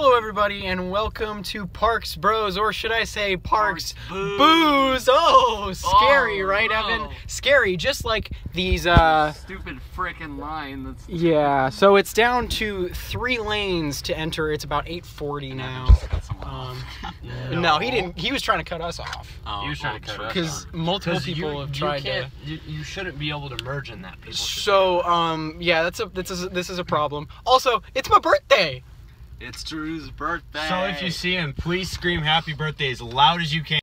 Hello everybody and welcome to Parks Bros, or should I say Parks Booze. Oh, scary, right, Evan? Scary, just like these stupid frickin' line that's... Yeah, so it's down to 3 lanes to enter. It's about 8:40 now. No, he didn't. He was trying to cut us off. He was trying to cut us off. Because multiple people have tried to. You shouldn't be able to merge in that. So, yeah, this is a problem. Also, it's my birthday. It's Drew's birthday. So if you see him, please scream happy birthday as loud as you can.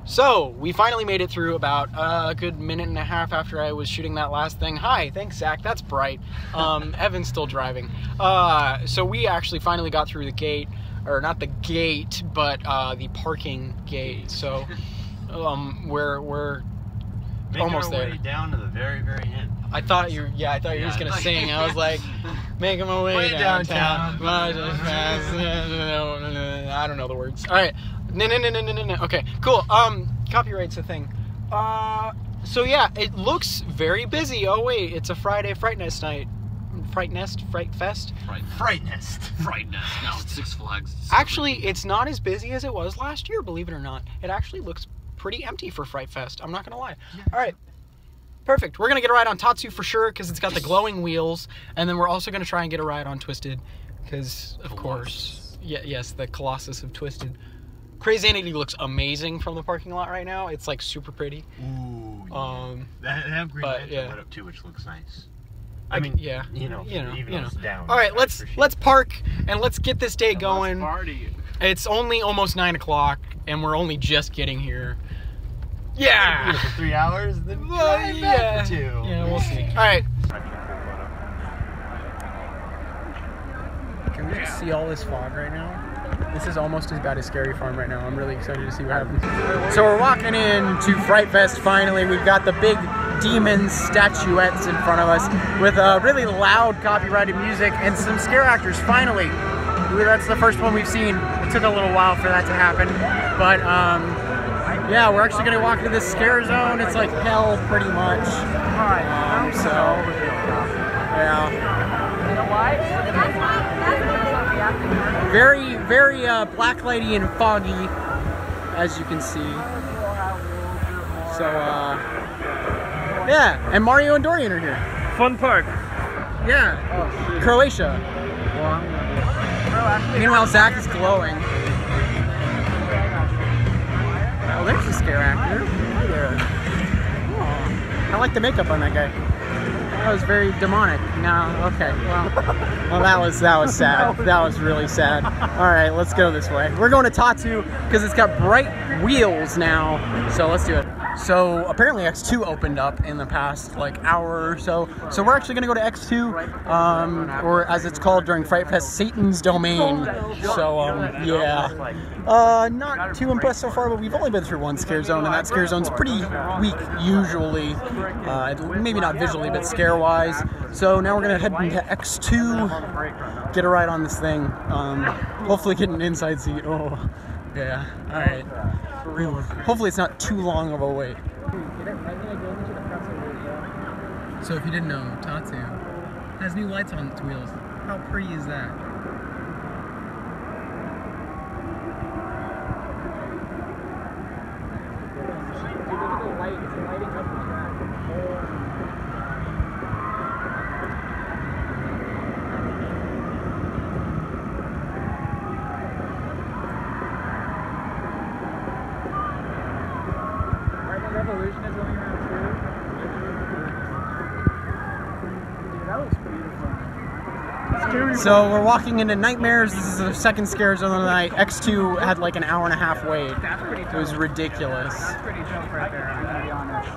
So, we finally made it through about a good minute and a half after I was shooting that last thing. Hi, thanks, Zach. That's bright. Evan's still driving. So we actually finally got through the gate. Or not the gate, but the parking gate. So, we're almost there. Way down to the very, very end. I thought you were just gonna sing. I was like, making my way downtown. I don't know the words. All right, no. Okay, cool. Copyright's a thing. So yeah, it looks very busy. Oh wait, it's a Friday Fright Nest night. Fright Fest? Fright Nest. No, it's Six Flags. Actually, it's not as busy as it was last year, believe it or not. It actually looks pretty empty for Fright Fest. I'm not gonna lie. Yeah. All right. Perfect. We're going to get a ride on Tatsu for sure because it's got the glowing wheels. And then we're also going to try and get a ride on Twisted because, of course, yes, the Colossus of Twisted. Crazanity looks amazing from the parking lot right now. It's like super pretty. Ooh, yeah. They have green lights lit up too, which looks nice. I mean, yeah, you know. It's down. All right, let's park and let's get this day going. Party. It's only almost 9 o'clock and we're only just getting here. Yeah. For 3 hours, then drive back for 2. Yeah, we'll see. All right. Can we just see all this fog right now? This is almost as bad as Scary Farm right now. I'm really excited to see what happens. So we're walking into Fright Fest finally. We've got the big demon statuettes in front of us with really loud copyrighted music and some scare actors finally. That's the first one we've seen. It took a little while for that to happen, but yeah, we're actually going to walk into this scare zone. It's like hell, pretty much. So, yeah. Very, very blacklighty and foggy, as you can see. So, yeah. And Mario and Dorian are here. Fun park. Yeah. Croatia. Meanwhile, Zach is glowing. Oh, there's a scare actor. Hi there. Oh, I like the makeup on that guy. That was very demonic. No, okay. Well, that was sad. That was really sad. All right, let's go this way. We're going to Tatsu because it's got bright wheels now. So let's do it. So apparently X2 opened up in the past like hour or so. So we're actually gonna go to X2, or as it's called during Fright Fest, Satan's Domain. So yeah, not too impressed so far, but we've only been through one scare zone, and that scare zone's pretty weak usually. Maybe not visually, but scare-wise. So now we're gonna head into X2, get a ride on this thing. Hopefully get an inside seat. Oh, yeah. All right. Hopefully it's not too long of a wait. So if you didn't know, Tatsu has new lights on its wheels. How pretty is that? Revolution is going around too. Dude, that looks beautiful. So we're walking into Nightmares. This is the second scare zone of the night. X2 had like an hour and a half wait. It was ridiculous. That's pretty dope right there, I'm gonna be honest.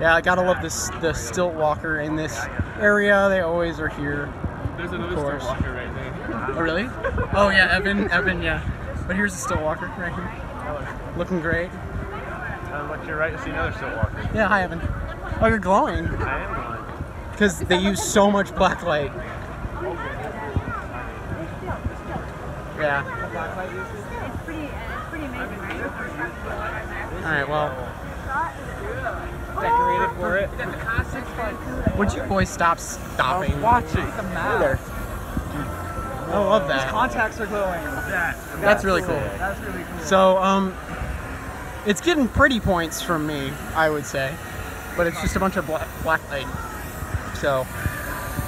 Yeah, I gotta love this, the stilt walker in this area. They always are here. There's another stilt walker right there. Oh really? Oh yeah, Evan, yeah. But here's the stilt walker right here. Looking great. Look to your right to see another stilt walker. Yeah, hi Evan. Oh, you're glowing. I am glowing. Because they use so much black light. Yeah. It's pretty amazing, right? Alright, well. Decorated for it. Would you boys stop stopping? Watching. What's the matter? I love that. His contacts are glowing. That's really cool. That's really cool. So, it's getting pretty points from me, I would say. But it's just a bunch of black light. So,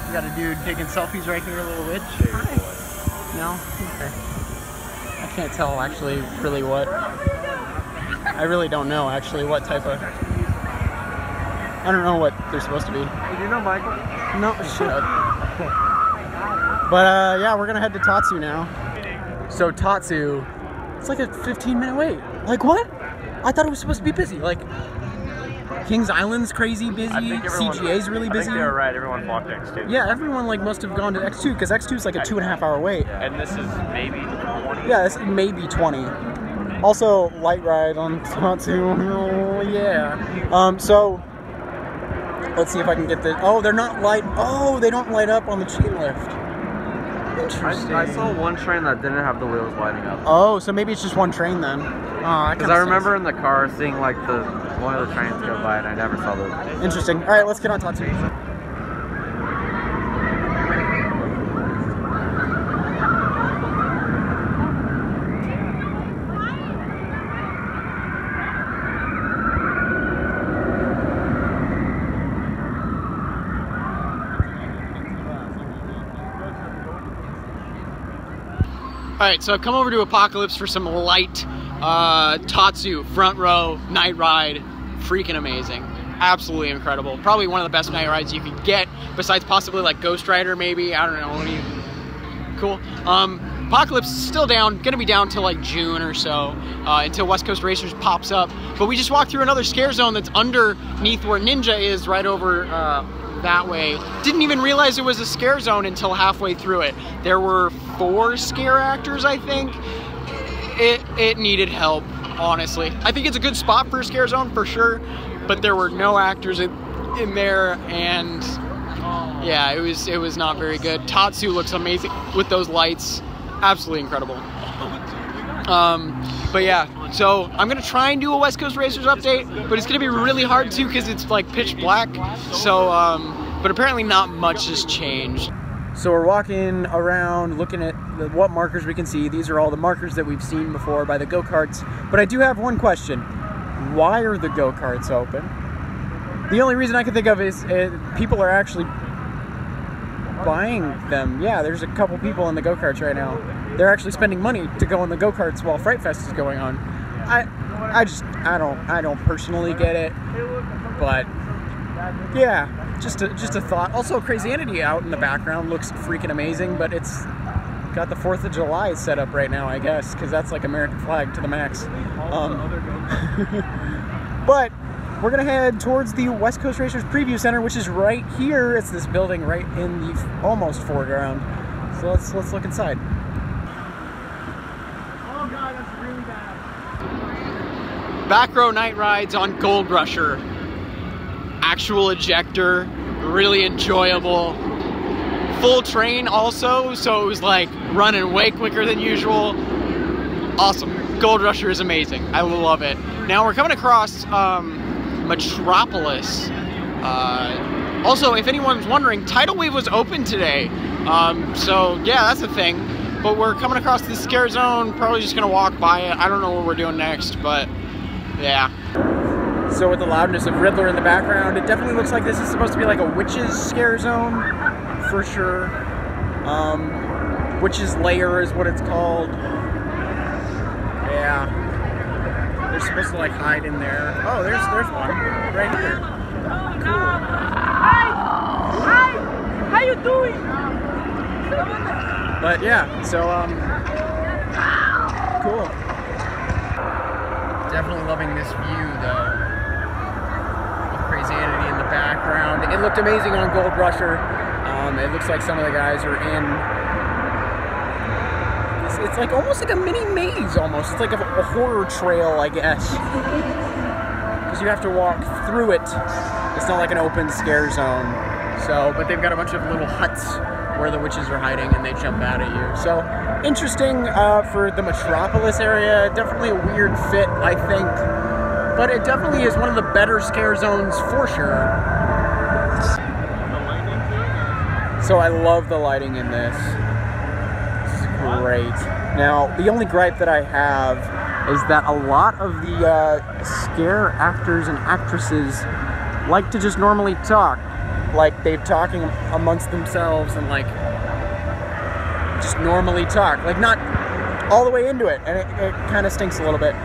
we got a dude taking selfies right here, a little witch. Hi. No? Okay. I can't tell, actually, really what. I really don't know, actually, what type of... I don't know what they're supposed to be. Hey, do you know Michael? No, shut up. But yeah, we're gonna head to Tatsu now. So Tatsu, it's like a 15-minute wait. Like what? I thought it was supposed to be busy. Like Kings Island's crazy busy. CGA's really busy. I think they were right. Everyone walked X2. Yeah, everyone like must have gone to X2 because X2 is like a 2.5 hour wait. And this is maybe 20. Yeah, this maybe 20. Also, light ride on Tatsu. Oh yeah. So. Let's see if I can get the... Oh, they're not light... Oh, they don't light up on the chain lift. Interesting. I saw one train that didn't have the wheels lighting up. Oh, so maybe it's just one train then. Because I remember in the car seeing like one of the trains go by and I never saw those. Interesting. All right, let's get on Tatsu. Alright, so I've come over to Apocalypse for some light Tatsu front row night ride. Freaking amazing. Absolutely incredible. Probably one of the best night rides you could get, besides possibly like Ghost Rider maybe. I don't know. Cool. Apocalypse is still down, gonna be down till like June or so, until West Coast Racers pops up. But we just walked through another scare zone that's underneath where Ninja is, right over that way. Didn't even realize it was a scare zone until halfway through it. There were 4 scare actors, I think. It needed help, honestly. I think it's a good spot for a scare zone for sure, but there were no actors in there, and yeah, it was not very good. Tatsu looks amazing with those lights. Absolutely incredible. But yeah, so I'm gonna try and do a West Coast Racers update, but it's gonna be really hard to because it's like pitch black. So, but apparently not much has changed. So we're walking around looking at what markers we can see. These are all the markers that we've seen before by the go-karts. But I do have one question. Why are the go-karts open? The only reason I can think of is people are actually buying them. Yeah, there's a couple people in the go-karts right now. They're actually spending money to go in the go-karts while Fright Fest is going on. I don't personally get it, but yeah, just a thought. Also, Crazianity out in the background looks freaking amazing, but it's got the 4th of July set up right now, I guess, because that's like American flag to the max. But we're gonna head towards the West Coast Racers Preview Center, which is right here. It's this building right in the almost foreground. So let's look inside. Oh god, that's really bad. Back row night rides on Gold Rusher. Actual ejector, really enjoyable. Full train also, so it was like running way quicker than usual. Awesome. Gold Rusher is amazing. I love it. Now we're coming across Metropolis. Also, if anyone's wondering, Tidal Wave was open today. So yeah, that's a thing. But we're coming across this scare zone, probably just gonna walk by it. I don't know what we're doing next, but yeah. So with the loudness of Riddler in the background, it definitely looks like this is supposed to be like a witch's scare zone, for sure. Witch's Lair is what it's called. Yeah. They're supposed to like hide in there. Oh, there's one right here. Cool. Hi! How you doing? But yeah, so cool. Definitely loving this view though. With Crazianity in the background. It looked amazing on Gold Rusher. It looks like some of the guys are in. It's like almost like a mini maze almost. It's like a horror trail, I guess. Because you have to walk through it. It's not like an open scare zone. So, but they've got a bunch of little huts where the witches are hiding and they jump out at you. So, interesting for the Metropolis area. Definitely a weird fit, I think. But it definitely is one of the better scare zones for sure. So I love the lighting in this. great. Now, the only gripe that I have is that a lot of the scare actors and actresses like to just normally talk. Like, they're talking amongst themselves and, like, just normally talk. Like, not all the way into it, and it kind of stinks a little bit.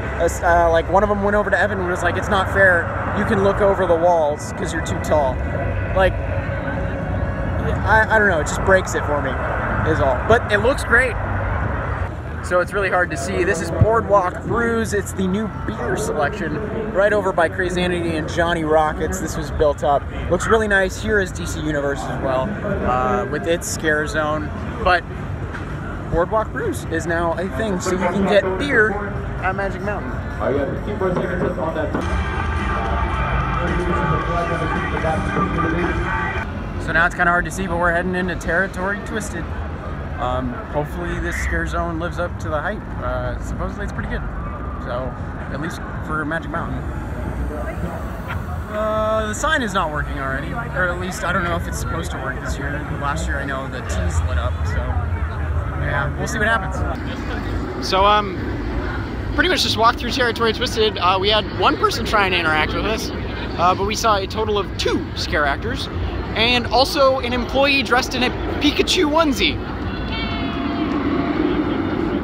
Like, one of them went over to Evan and was like, it's not fair, you can look over the walls because you're too tall. Like, I don't know, it just breaks it for me, is all. But it looks great. So it's really hard to see. This is Boardwalk Brews. It's the new beer selection right over by Crazanity and Johnny Rockets. This was built up. Looks really nice. Here is DC Universe as well, with its scare zone. But Boardwalk Brews is now a thing, so you can get beer at Magic Mountain. So now it's kind of hard to see, but we're heading into Territory Twisted. Hopefully this scare zone lives up to the hype. Supposedly it's pretty good. So, at least for Magic Mountain. The sign is not working already, or at least I don't know if it's supposed to work this year. Last year I know the T's lit up, so yeah, we'll see what happens. So pretty much just walked through Territory Twisted. We had one person try and interact with us, but we saw a total of 2 scare actors, and also an employee dressed in a Pikachu onesie.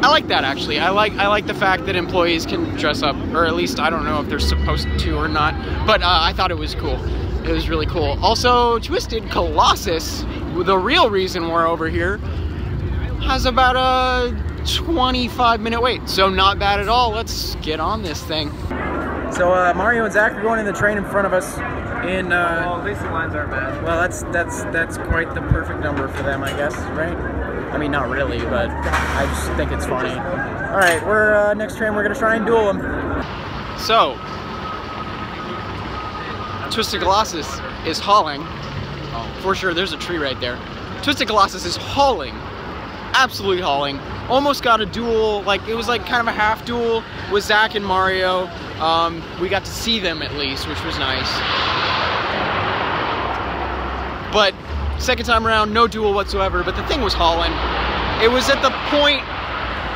I like that, actually. I like the fact that employees can dress up, or at least I don't know if they're supposed to or not, but I thought it was cool. It was really cool. Also, Twisted Colossus, the real reason we're over here, has about a 25-minute wait, so not bad at all. Let's get on this thing. So Mario and Zach are going in the train in front of us. In well, at least the lines aren't bad. Well, that's quite the perfect number for them, I guess, right? I mean, not really, but I just think it's funny. All right, we're next train. We're gonna try and duel them. So, Twisted Colossus is hauling. Oh, for sure. There's a tree right there. Twisted Colossus is hauling, absolutely hauling. Almost got a duel. Like, it was like kind of a half duel with Zach and Mario. We got to see them at least, which was nice. But second time around, no duel whatsoever, but the thing was hauling. It was at the point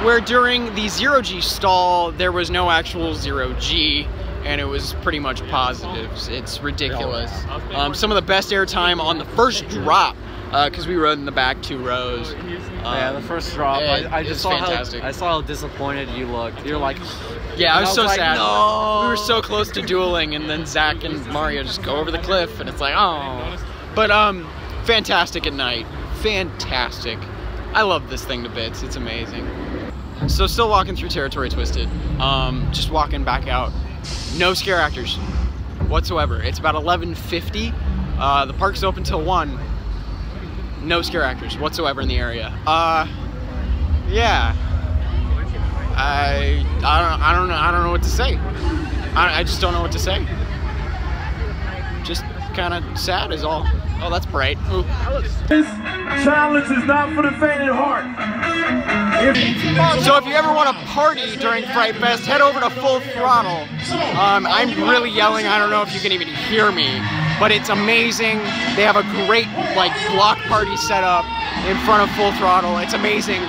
where during the 0G stall, there was no actual 0G, and it was pretty much positives. It's ridiculous. Some of the best airtime on the first drop, because we rode in the back 2 rows. Yeah, the first drop, I just saw fantastic. I saw how disappointed you looked. You're like... Yeah, I was so like, sad. No! We were so close to dueling, and then Zach and Mario just go over the cliff, and it's like, oh. But, fantastic at night. Fantastic. I love this thing to bits. It's amazing. So still walking through Territory Twisted. Just walking back out. No scare actors whatsoever. It's about 11:50. The park's open till 1. No scare actors whatsoever in the area. Yeah. I don't know what to say. I just don't know what to say. Just kind of sad is all. Oh, that's bright. Ooh. This challenge is not for the faint at heart. So if you ever want to party during Fright Fest, head over to Full Throttle. I'm really yelling. I don't know if you can even hear me, but it's amazing. They have a great like block party set up in front of Full Throttle. It's amazing.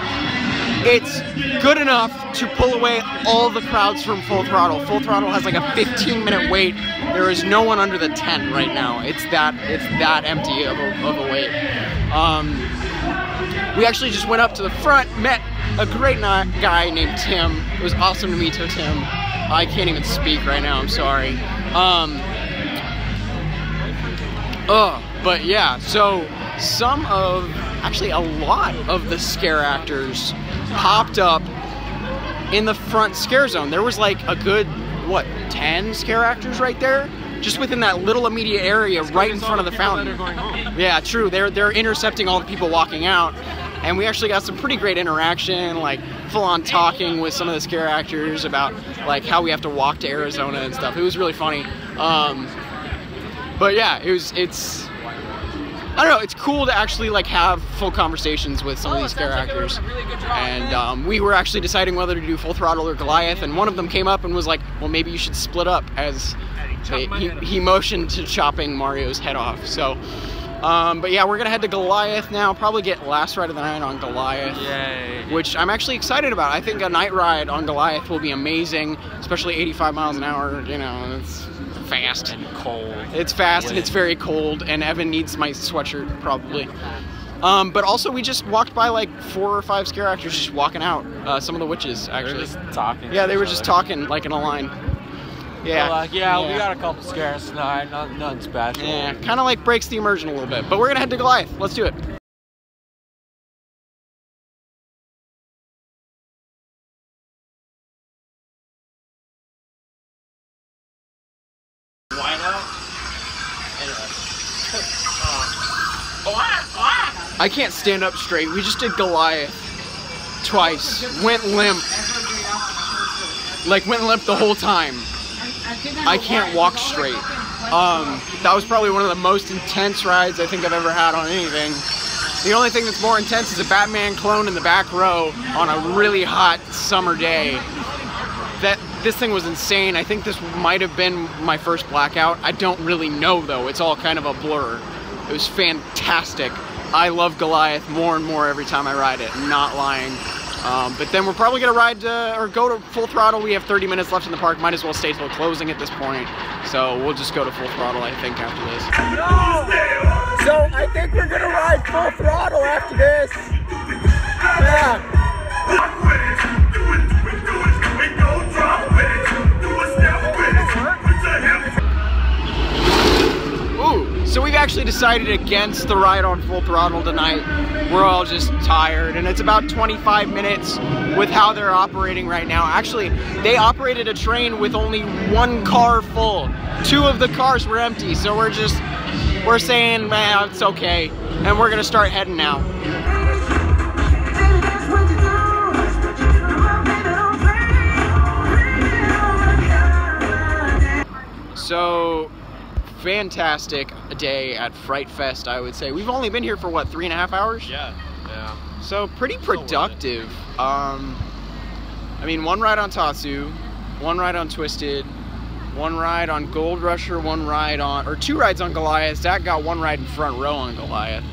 It's good enough to pull away all the crowds from Full Throttle. Full Throttle has like a 15-minute wait. There is no one under the tent right now. It's that empty of a wait. We actually just went up to the front, met a great guy named Tim. It was awesome to meet Tim. I can't even speak right now. I'm sorry. But yeah. So actually a lot of the scare actors popped up in the front scare zone. There was like a good, 10 scare actors right there? Just within that little immediate area right in front of the fountain. Yeah, true. They're intercepting all the people walking out. And we actually got some pretty great interaction, like full-on talking with some of the scare actors about like how we have to walk to Arizona and stuff. It was really funny. But yeah, it's I don't know, it's cool to actually like have full conversations with some of these scare actors. And we were actually deciding whether to do Full Throttle or Goliath, and one of them came up and was like, well, maybe you should split up, as he motioned to chopping Mario's head off. So But yeah, we're gonna head to Goliath now. Probably get last ride of the night on Goliath. Yay. Which I'm actually excited about. I think a night ride on Goliath will be amazing, especially 85 miles an hour. You know, it's fast And cold. It's fast and it's very cold, and Evan needs my sweatshirt probably. But also we just walked by like 4 or 5 scare actors just walking out. Some of the witches actually. They're just talking. Yeah, they were just talking like in a line. Yeah. Like, we got a couple scares tonight, nothing special. Yeah, kind of like breaks the immersion a little bit. But we're gonna head to Goliath. Let's do it. I can't stand up straight. We just did Goliath twice. Went limp. Like went limp the whole time. I can't walk straight. That was probably one of the most intense rides I think I've ever had on anything. The only thing that's more intense is a Batman clone in the back row on a really hot summer day. This thing was insane. I think this might have been my first blackout. I don't really know though. It's all kind of a blur. It was fantastic. I love Goliath more and more every time I ride it. I'm not lying. But then we're probably gonna ride or go to Full Throttle. We have 30 minutes left in the park. Might as well stay till closing at this point. So we'll just go to Full Throttle, I think, after this. So I think we're gonna ride Full Throttle after this. Yeah. Ooh, so we've actually decided against the ride on Full Throttle tonight. We're all just tired, and it's about 25 minutes with how they're operating right now. Actually, they operated a train with only 1 car full. 2 of the cars were empty, so we're saying, man, it's okay, and we're gonna start heading now. So, fantastic day at Fright Fest, I would say. We've only been here for what, 3.5 hours? Yeah. So pretty productive. I mean, 1 ride on Tatsu, 1 ride on Twisted, 1 ride on Gold Rusher, 1 ride on, or 2 rides on Goliath. Zach got 1 ride in front row on Goliath.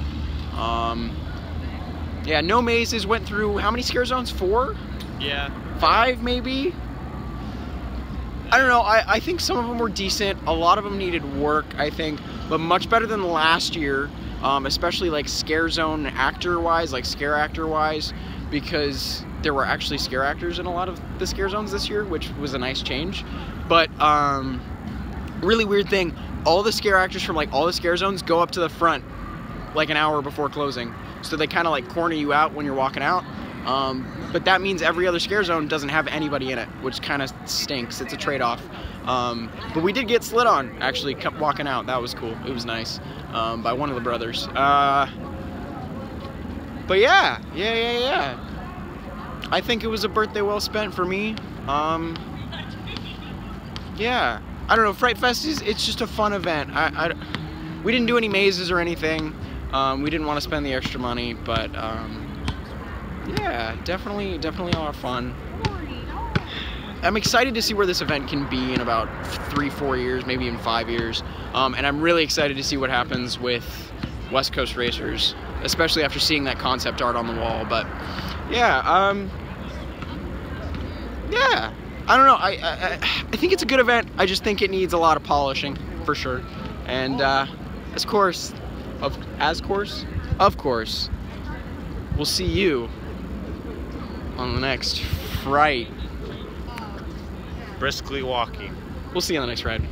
Yeah, no mazes. Went through how many scare zones? 4? Yeah. 5 maybe? I don't know, I think some of them were decent. A lot of them needed work, I think, but much better than last year, especially like scare zone actor-wise, like scare actor-wise, because there were actually scare actors in a lot of the scare zones this year, which was a nice change. But really weird thing, all the scare actors from like all the scare zones go up to the front like an hour before closing. So they kind of like corner you out when you're walking out. But that means every other scare zone doesn't have anybody in it, which kind of stinks. It's a trade-off. But we did get slid on, actually, kept walking out. That was cool. It was nice, by one of the brothers. But yeah. I think it was a birthday well spent for me. Yeah. I don't know, Fright Fest it's just a fun event. We didn't do any mazes or anything. We didn't want to spend the extra money, but yeah, definitely a lot of fun. I'm excited to see where this event can be in about 3-4 years, maybe even 5 years. And I'm really excited to see what happens with West Coast Racers, especially after seeing that concept art on the wall. But yeah, yeah, I don't know. I think it's a good event. I just think it needs a lot of polishing for sure. And of course, we'll see you on the next Fright. Briskly walking. We'll see you on the next ride.